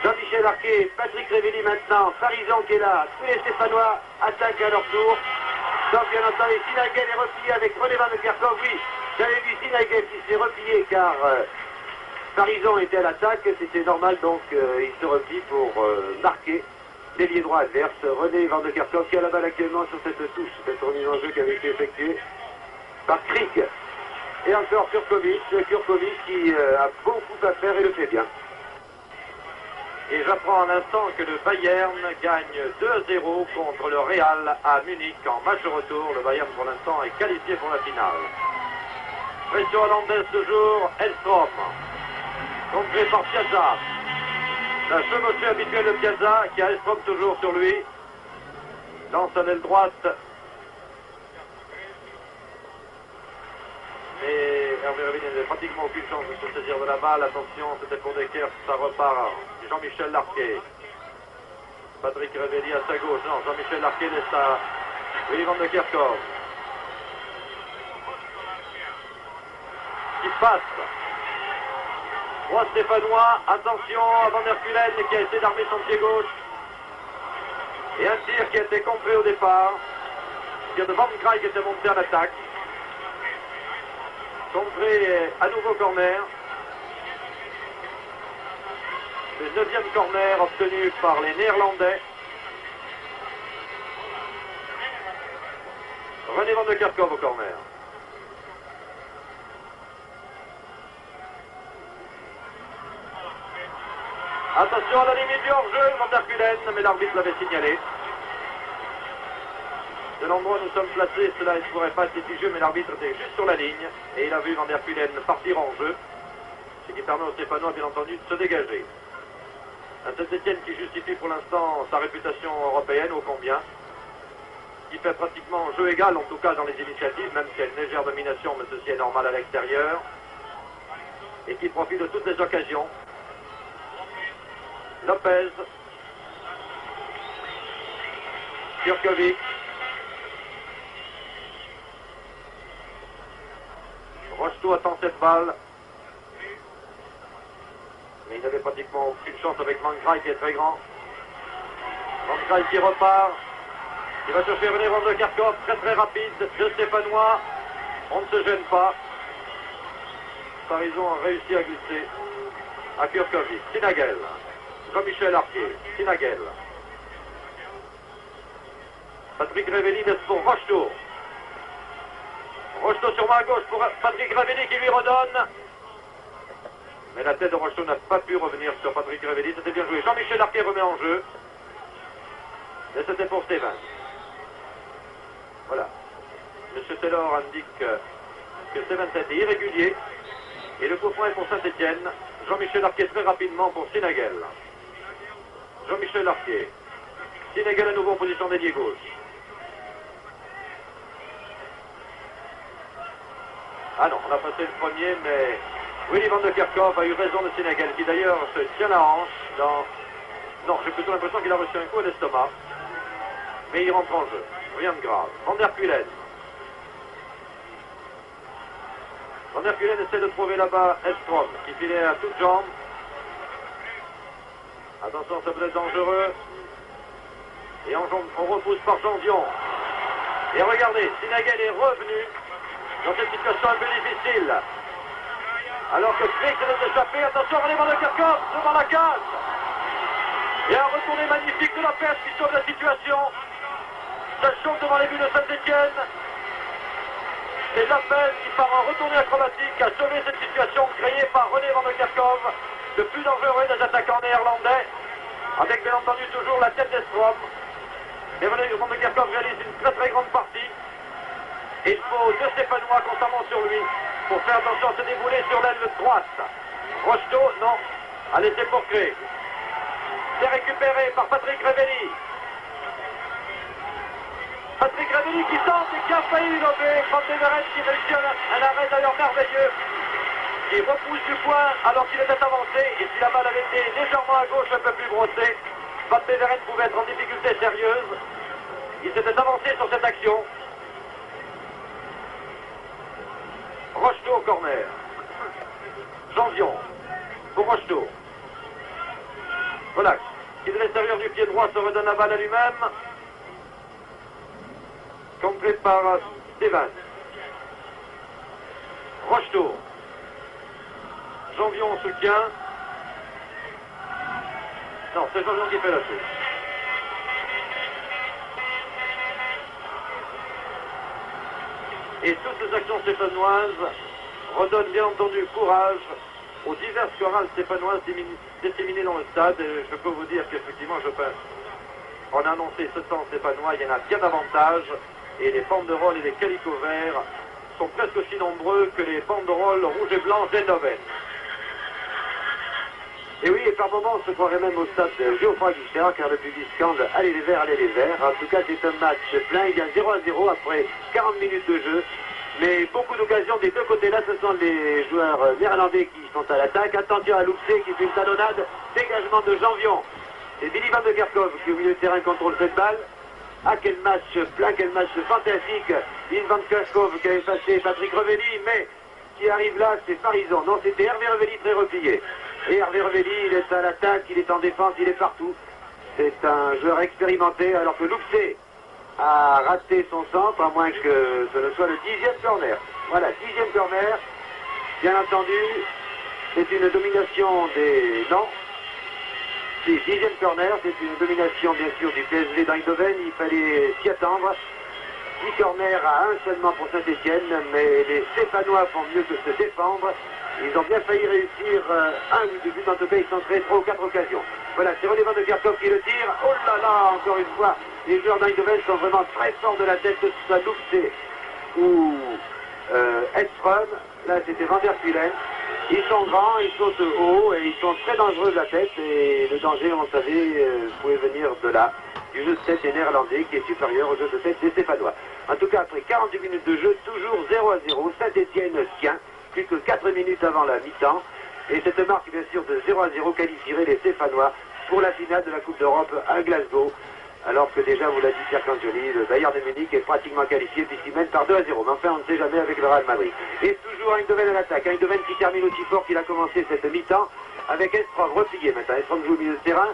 Jean-Michel Larquet, Patrick Révéli maintenant, Farison qui est là. Tous les Stéphanois attaquent à leur tour. Donc bien entendu, Sinagel est replié avec René Van de Kerkhoff. Oui, j'avais vu Sinagel qui s'est replié car Farison était à l'attaque. C'était normal, donc il se replie pour marquer l'ailier droit adverse. René Van de Kerkhoff qui a la balle actuellement sur cette touche, cette remise en jeu qui avait été effectuée par Krieg. Et encore Kurkovic qui a beaucoup à faire et le fait bien. Et j'apprends en instant que le Bayern gagne 2-0 contre le Real à Munich en match de retour. Le Bayern pour l'instant est qualifié pour la finale. Pression hollandaise toujours, Elstrom. Contré par Piazza. La chevauchée habituelle de Piazza qui a Elstrom toujours sur lui. Lance à l'aile droite. Mais Hervé Révélin n'avait pratiquement aucune chance de se saisir de la balle. Attention, c'était pour Decker, ça repart. Jean-Michel Larquet. Patrick Révéli à sa gauche. Non, Jean-Michel Larquet laisse à Willy van de Kerkhoff. Qui passe. 3 Stéphanois. Attention à Van der Kulen qui a essayé d'armer son pied gauche. Et un tir qui a été compris au départ. Tir de Van Graay qui était monté à l'attaque. Contré à nouveau corner. Le 9e corner obtenu par les Néerlandais. René van de Kerkhoff au corner. Attention à la limite du hors-jeu, Van der Kulen, mais l'arbitre l'avait signalé. De l'endroit où nous sommes placés, cela ne pourrait pas être litigieux, mais l'arbitre était juste sur la ligne et il a vu Van der Kulen partir en jeu, ce qui permet aux Stéphanois, bien entendu, de se dégager. Un Saint-Étienne qui justifie pour l'instant sa réputation européenne, ô combien, qui fait pratiquement jeu égal, en tout cas dans les initiatives, même s'il y a une légère domination, mais ceci est normal à l'extérieur, et qui profite de toutes les occasions. Lopez, Kurkovic, Rocheteau attend cette balle, mais il n'avait pratiquement aucune chance avec Van Graay qui est très grand. Van Graay qui repart, il va chercher René van de Kerkhoff, très très rapide, de Stéphanois, on ne se gêne pas. Parisot a réussi à glisser à Kurkovic, Sinagel, Jean-Michel Arquier, Sinagel. Patrick Révéli laisse pour Rocheteau. Rocheteau sur main gauche pour Patrick Révéli qui lui redonne. Mais la tête de Rocheteau n'a pas pu revenir sur Patrick Révéli, c'était bien joué. Jean-Michel Arquier remet en jeu. Et c'était pour Stéphane. Voilà. M. Taylor indique que Stéphane a été irrégulier. Et le coup franc est pour Saint-Étienne. Jean-Michel Arquier très rapidement pour Sinagel. Jean-Michel Arquier. Sinagel à nouveau en position d'ailier gauche. Ah non, on a passé le premier, mais Willy van de Kerkhoff a eu raison de Sinagel, qui d'ailleurs se tient la hanche dans... Non, j'ai plutôt l'impression qu'il a reçu un coup à l'estomac. Mais il rentre en jeu. Rien de grave. Van der Kulen. Van der Kulen essaie de trouver là-bas Elstrom, qui filait à toutes jambes. Attention, ça peut être dangereux. Et on repousse par Janvion. Et regardez, Sinagel est revenu dans cette situation un peu difficile. Alors que Frick s'est échappé. Attention, René van de Kerkhoff devant la cage. Et un retourné magnifique de la perte qui sauve la situation. Ça chauffe devant les buts de Saint-Étienne. C'est Lopez qui, par un retourné acrobatique, a sauvé cette situation créée par René van de Kerkhoff, le plus dangereux des attaquants néerlandais, avec bien entendu toujours la tête d'Elstrom. Et René van de Kerkhoff réalise une très très grande partie. Et il faut deux Stéphanois constamment sur lui pour faire attention à se débouler sur l'aile droite. Rocheteau, non, a laissé pour créer. C'est récupéré par Patrick Révéli. Patrick Révéli qui tente et qui a failli lober. Van de Veren qui réussit un arrêt d'ailleurs merveilleux. Qui repousse du point alors qu'il était avancé. Et si la balle avait été légèrement à gauche, un peu plus brossée, Van de Veren pouvait être en difficulté sérieuse. Il s'était avancé sur cette action. Rocheteau au corner. Janvion pour Rocheteau. Voilà, qui de l'extérieur du pied droit se redonne la balle à lui-même. Contré par Stéphane. Rocheteau. Janvion en soutien. Non, c'est Janvion qui fait la touche. Et toutes les actions stéphanoises redonne bien entendu courage aux diverses chorales stéphanoises disséminées dans le stade. Et je peux vous dire qu'effectivement, je pense, on a annoncé ce temps stéphanois, il y en a bien davantage, et les banderoles et les calicots verts sont presque aussi nombreux que les banderoles rouges et blancs d'Eindhoven. Et oui, et par moments, on se croirait même au stade de Geoffroy Guichard, car le public scande « Allez les verts, allez les verts ». En tout cas, c'est un match plein, il y a 0-0 après 40 minutes de jeu. Mais beaucoup d'occasions des deux côtés là, ce sont les joueurs néerlandais qui sont à l'attaque. Attention à Loupsé qui fait une talonnade, dégagement de Janvion. C'est Billy Van de Kerkhoff qui au milieu de terrain contrôle cette balle. Ah, quel match plein, quel match fantastique. Billy Van de Kerkhoff qui a effacé Patrick Revelli, mais qui arrive là, c'est Farison. Non, c'était Hervé Revelli très replié. Et Hervé Revelli, il est à l'attaque, il est en défense, il est partout. C'est un joueur expérimenté, alors que Loupsé a raté son centre, à moins que ce ne soit le 10e corner. Voilà, 10e corner. Bien entendu, c'est une domination des... Non. Si, 10e corner, c'est une domination bien sûr du PSV d'Eindhoven. Il fallait s'y attendre. 10 corners à 1 seulement pour Saint-Etienne, mais les Stéphanois font mieux que se défendre. Ils ont bien failli réussir un ou deux buts, en tout cas ils sont créés 3 ou 4 occasions. Voilà, c'est René Van de Kerkhoff qui le tire. Oh là là, encore une fois, les joueurs d'Eindhoven sont vraiment très forts de la tête, que ce soit Loupsé ou Edström. Là, c'était Van der Kulen. Ils sont grands, ils sautent haut et ils sont très dangereux de la tête. Et le danger, on savait, pouvait venir de là, du jeu de tête des Néerlandais qui est supérieur au jeu de tête des Stéphanois. En tout cas, après 48 minutes de jeu, toujours 0-0. Saint-Etienne tient, plus que 4 minutes avant la mi-temps. Et cette marque, bien sûr, de 0-0 qualifierait les Stéphanois pour la finale de la Coupe d'Europe à Glasgow. Alors que déjà, vous l'a dit Pierre Cantoni, le Bayern de Munich est pratiquement qualifié puisqu'il mène par 2-0. Mais enfin, on ne sait jamais avec le Real Madrid. Et toujours Eindhoven à l'attaque. Eindhoven qui termine aussi fort qu'il a commencé cette mi-temps avec Edström replié maintenant. Edström joue au milieu de terrain.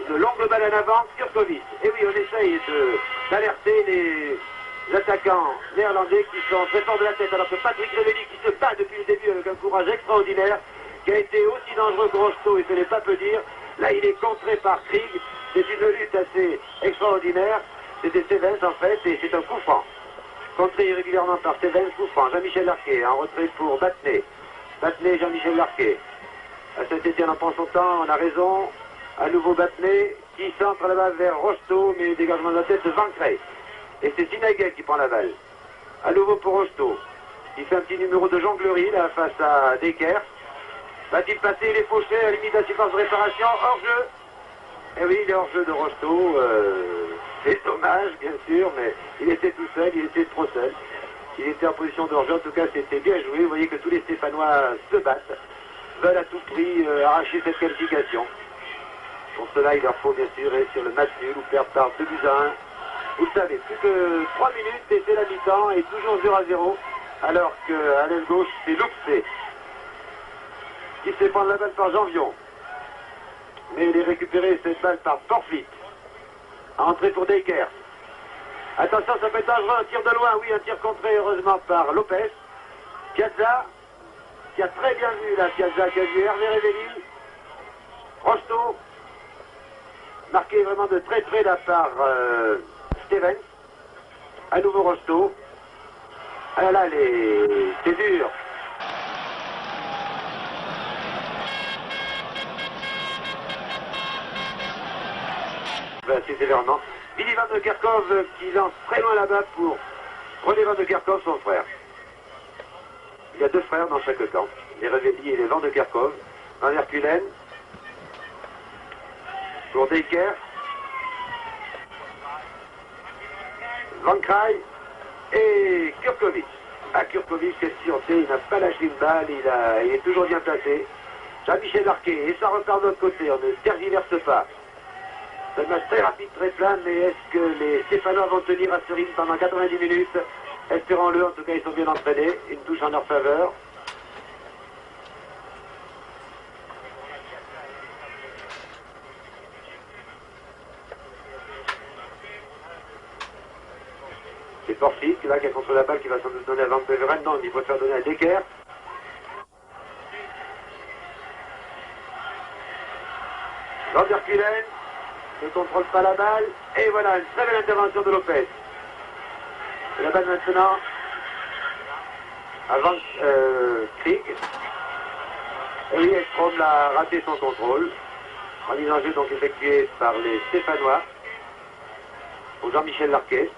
Une longue balle en avant, Kurkovic. Et oui, on essaye d'alerter les attaquants néerlandais qui sont très forts de la tête. Alors que Patrick Revelli qui se bat depuis le début avec un courage extraordinaire, qui a été aussi dangereux que Rocheteau, et ce n'est pas peu dire. Là, il est contré par Krieg. C'est une lutte assez extraordinaire. C'était Stevens en fait, et c'est un coup franc. Contré irrégulièrement par Stevens, coup franc. Jean-Michel Larquet, en retrait pour Battenet. Battenet, Jean-Michel Larquet. À Saint-Etienne en prend son temps, on a raison. À nouveau Battenet, qui centre la balle vers Rocheteau, mais dégagement de la tête de Van Krey. Et c'est Sinagel qui prend la balle. À nouveau pour Rocheteau. Il fait un petit numéro de jonglerie là face à Decker. Va-t-il passer les fauchés à la limite d'assistance de réparation? Hors-jeu. Eh oui, il est hors-jeu de Rocheteau. C'est dommage, bien sûr, mais il était tout seul, il était trop seul. Il était en position de hors-jeu. En tout cas, c'était bien joué. Vous voyez que tous les Stéphanois se battent, veulent à tout prix arracher cette qualification. Pour cela, il leur faut bien sûr être sur le match nul ou perdre par 2-1. Vous le savez, plus que 3 minutes et c'est la mi-temps et toujours 0-0. Alors qu'à l'aile gauche, c'est Loupsé qui se fait prendre la balle par Janvion. Mais il est récupéré cette balle par Porflit. Entrée pour Decker. Attention, ça peut être dangereux, un tir de loin, oui, un tir contré heureusement par Lopez. Piazza, qui a très bien vu là, Piazza qui a vu Hervé Revelli. Rocheteau, marqué vraiment de très près là par Stevens. À nouveau Rocheteau. Ah là, c'est dur. Assez sévèrement. Billy Van de Kerkhoff qui lance très loin là-bas pour René Van de Kerkhoff, son frère. Il y a 2 frères dans chaque camp, les Revelli et les Van de Kerkhoff. Van der Kulen pour Decker. Van Krey et Kurkovic. Ah, Kurkovic, quelle sûreté, il n'a pas lâché une balle, il est toujours bien placé. Jean-Michel Larquet, et ça repart de l'autre côté, on ne tergiverse pas. C'est un match très rapide, très plein, mais est-ce que les Stéphanois vont tenir à ce rythme pendant 90 minutes? Espérons-le, en tout cas ils sont bien entraînés, une touche en leur faveur. C'est Porflit là qui a contre la balle, qui va sans doute donner à Van Beveren. Non, il préfère donner à Decker. Van der Kulen ne contrôle pas la balle. Et voilà, une très belle intervention de Lopez. Et la balle maintenant avant Krieg. Et oui, Ekstrom a raté son contrôle. En mise en jeu donc effectué par les Stéphanois pour Jean-Michel Larquet.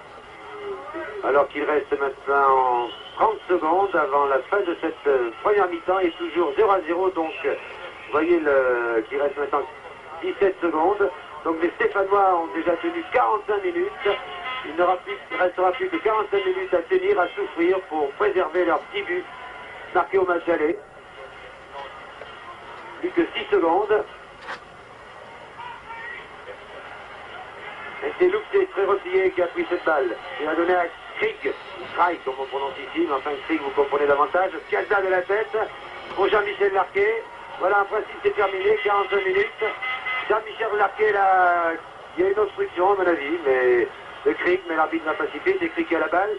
Alors qu'il reste maintenant 30 secondes avant la fin de cette première mi-temps et toujours 0-0. Donc vous voyez qu'il reste maintenant 17 secondes. Donc les Stéphanois ont déjà tenu 45 minutes. Il ne restera plus que 45 minutes à tenir, à souffrir pour préserver leur petit but marqué au match aller. Plus que 6 secondes. Et c'est Luxé très replié qui a pris cette balle. Il a donné à Krieg, comme on prononce ici, mais enfin Krieg vous comprenez davantage. Calda de la tête pour Jean-Michel Larquet. Voilà, en principe c'est terminé, 45 minutes. Jean-Michel Larquet là, il y a une obstruction à mon avis, mais de Krieg, mais l'arbitre n'a pas sifflé, c'est Krieg qui a la balle.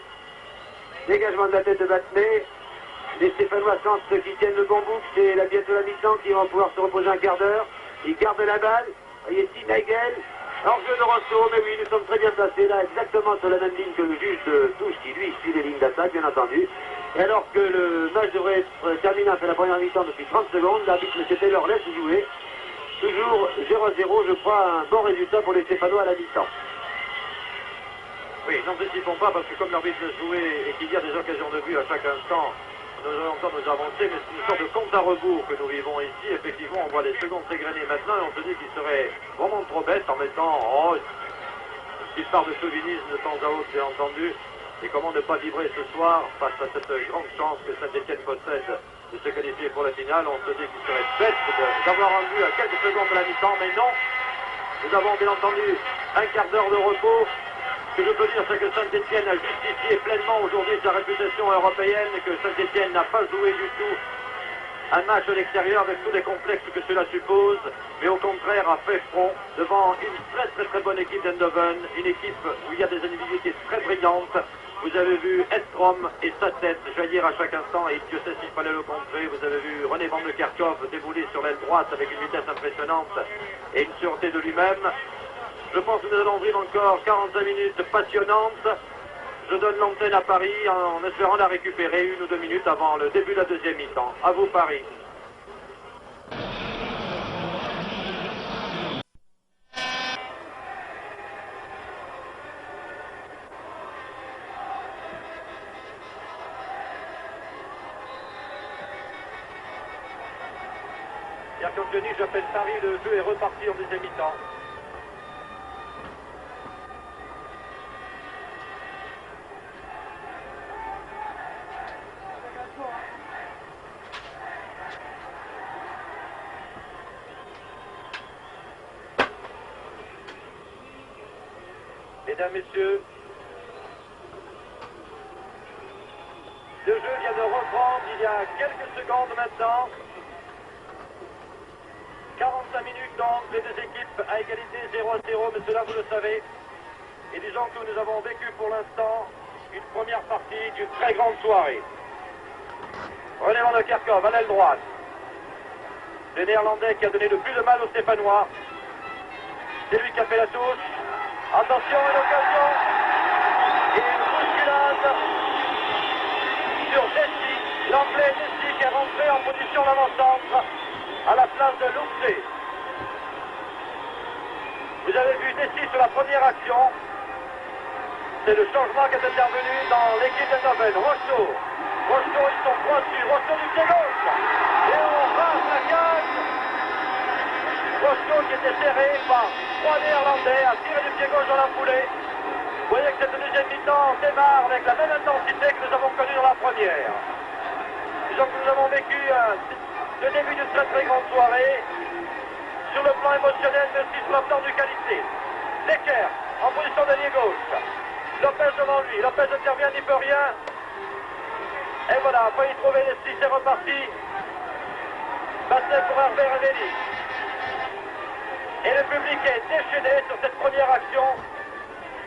Dégagement de la tête de Battenet. Les Stéphanois sentent qu'ils tiennent le bon bout, c'est bientôt la mi-temps qui vont pouvoir se reposer un quart d'heure. Ils gardent la balle. Voyez Nagel. Hors-jeu de Rosso, mais oui, nous sommes très bien placés là, exactement sur la même ligne que le juge de touche, qui lui suit les lignes d'attaque, bien entendu. Et alors que le match devrait être terminé après la première mi-temps depuis 30 secondes, l'arbitre M. Taylor laisse jouer. Toujours 0-0, je crois, un bon résultat pour les Stéphanois à la mi-temps. Oui, n'anticipons pas parce que comme l'arbitre laisse jouer et qu'il y a des occasions de but à chaque instant, nous allons encore nous avancer, mais c'est une sorte de compte à rebours que nous vivons ici. Effectivement, on voit les secondes s'égrener maintenant et on se dit qu'il serait vraiment trop bête en mettant une petite part de chauvinisme de temps à autre, bien entendu. Et comment ne pas vibrer ce soir face à cette grande chance que Saint-Étienne possède de se qualifier pour la finale. On se dit qu'il serait bête d'avoir un but à quelques secondes de la mi-temps, mais non. Nous avons bien entendu un quart d'heure de repos. Ce que je peux dire, c'est que Saint-Étienne a justifié pleinement aujourd'hui sa réputation européenne et que Saint-Étienne n'a pas joué du tout un match à l'extérieur avec tous les complexes que cela suppose, mais au contraire a fait front devant une très bonne équipe d'Eindhoven, une équipe où il y a des individualités très brillantes. Vous avez vu Ekstrom et sa tête jaillir à chaque instant, et Dieu sait s'il fallait le contrer. Vous avez vu René Van de Kerkhoff débouler sur l'aile droite avec une vitesse impressionnante et une sûreté de lui-même. Je pense que nous allons vivre encore 45 minutes passionnantes. Je donne l'antenne à Paris en espérant la récupérer 1 ou 2 minutes avant le début de la deuxième mi-temps. À vous Paris. Bien contenu, j'appelle Paris, le jeu est reparti en deuxième mi-temps. Mesdames, Messieurs, le jeu vient de reprendre il y a quelques secondes maintenant. 45 minutes donc, les deux équipes à égalité 0-0, mais cela vous le savez. Et disons que nous avons vécu pour l'instant une première partie d'une très grande soirée. René Van de Kerkhoff à l'aile droite. Le Néerlandais qui a donné le plus de mal aux Stéphanois. C'est lui qui a fait la touche. Attention, une occasion. Et une bousculade sur Dessy. L'anglais Dessy qui est rentré en position d'avant-centre à la place de Luxé. Vous avez vu Dessy sur la première action. C'est le changement qui est intervenu dans l'équipe d'Eindhoven. Rocheteau, ils sont pointus. Rocheteau du pied gauche. Et on rase la cage. Rocheteau qui était serré par 3 Néerlandais à tirer du pied gauche dans la foulée. Vous voyez que cette deuxième mi-temps démarre avec la même intensité que nous avons connue dans la première. Disons que nous avons vécu le début d'une très grande soirée sur le plan émotionnel, mais aussi sur le plan de qualité. Decker en position d'ailier gauche. Lopez devant lui. Lopez intervient, n'y peut rien. Et voilà, après il trouvait les 6, c'est reparti. Basset pour Hervé Ravelli. Et le public est déchaîné sur cette première action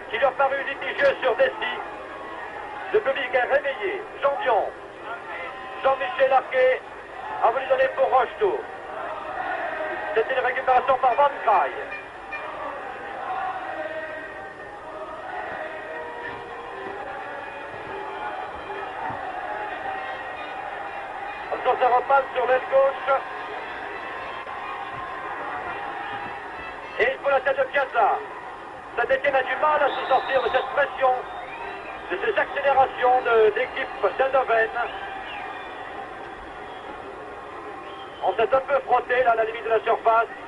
qui lui a paru litigieuse sur Dessy. Le public est réveillé. Jean Dion, Jean-Michel Larquet a voulu donner pour Rocheteau. C'était une récupération par Van Kraai. Maintenant, ça repasse sur l'aile gauche. Et il faut la tête de Piazza. Saint-Étienne a du mal à se sortir de cette pression, de ces accélérations de l'équipe d'Eindhoven. On s'est un peu frotté là à la limite de la surface.